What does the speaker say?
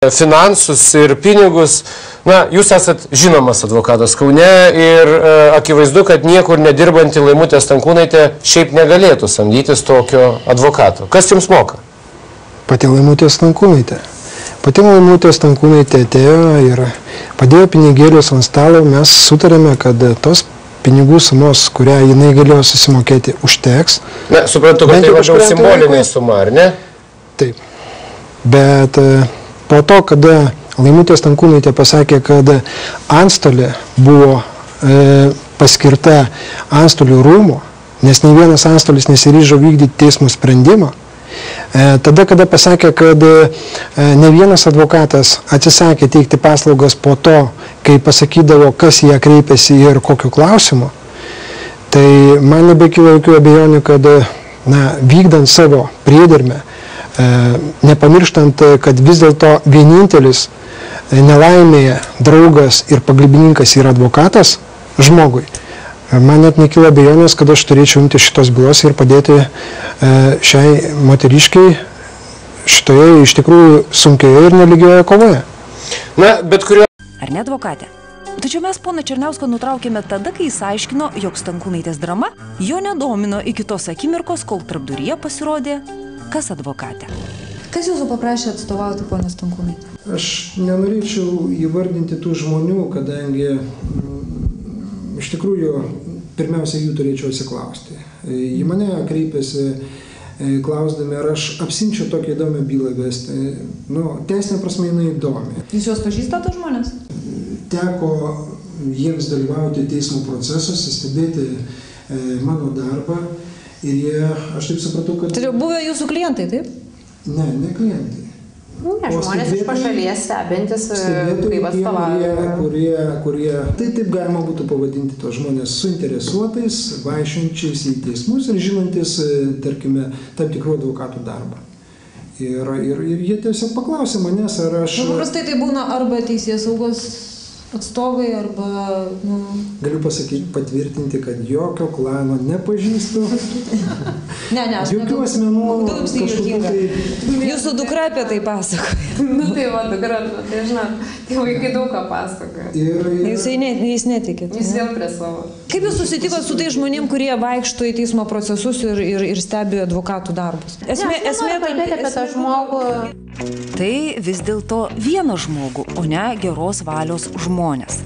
finansus ir pinigus. Na, jūs esat žinomas advokatas Kaune ir akivaizdu, kad niekur nedirbanti Laimutė Stankūnaitė šiaip negalėtų samdytis tokio advokato. Kas jums moka? Pati Laimutė Stankūnaitė. Pati Laimutė Stankūnaitė atėjo ir padėjo pinigėlius ant stalo. Mes sutarėme, kad tos pinigų sumos, kurią jinai galėjo susimokėti, užteks. Na, suprantu, kad tai labiau simbolinė suma, ar ne? Taip. Bet po to, kada Laimutė Stankūnaitė pasakė, kad antstolė buvo paskirta antstolių rūmų, nes nei vienas antstolis nesiryžo vykdyti teismo sprendimą, tada, kada pasakė, kad ne vienas advokatas atsisakė teikti paslaugas po to, kai pasakydavo, kas jie kreipėsi ir kokiu klausimu, tai man nebekilo jokių abejonių, kad vykdant savo priedermę, nepamirštant, kad vis dėlto vienintelis nelaimėje draugas ir pagalbininkas yra advokatas žmogui, man net nekilo abejonės, kad aš turėčiau imti šitos bylos ir padėti šiai moteriškiai šitoje iš tikrųjų sunkioje ir nelygioje kovoje. Na, bet kurio... Ar ne, advokatė? Tačiau mes poną Černiauską nutraukėme tada, kai jis aiškino, jog Stankūnaitės drama jo nedomino iki tos akimirkos, kol tarpduryje pasirodė, kas advokatė. Kas jūsų paprašė atstovauti ponę Stankūnaitę? Aš nenorėčiau įvardinti tų žmonių, kadangi iš tikrųjų pirmiausia jų turėčiau atsiklausti. Į mane kreipėsi klausdami, ar aš apsimčiau tokią įdomią bylą vesti. Teisinė prasme jinai įdomi. Jūs juos pažįstate žmonės? Teko jiems dalyvauti teismo procesuose, stebėti mano darbą ir jie, aš taip supratau, kad... Tai buvę jūsų klientai, taip? Ne klientai. Ne, žmonės iš pašalies stebintis, kaip atstovauja. Kurie, tai taip galima būtų pavadinti tos žmonės suinteresuotais, vaikščiojančiais į teismus ir žinantis, tarkime, tam tikrų advokatų darbą. Ir jie tiesiog paklausė manęs, ar aš... Paprastai tai būna arba teisėsaugos atstovai, arba... Galiu pasakyti, patvirtinti, kad jokio klano nepažįstu. Ne, aš jokių asmenų kažkokių tai... Jūsų dukra apie tai pasakoja. Tai va, dukra, tai žinot, tai vaikai daug ką pasakoja. Jūs netikit. Jūs vėl prie savo. Kaip jūs susitikot su tai žmonėm, kurie vaikšto į teismo procesus ir stebi advokatų darbus? Esmė kalbėti apie tą žmogų. Tai vis dėlto vieną žmogų, o ne geros valios žmonės.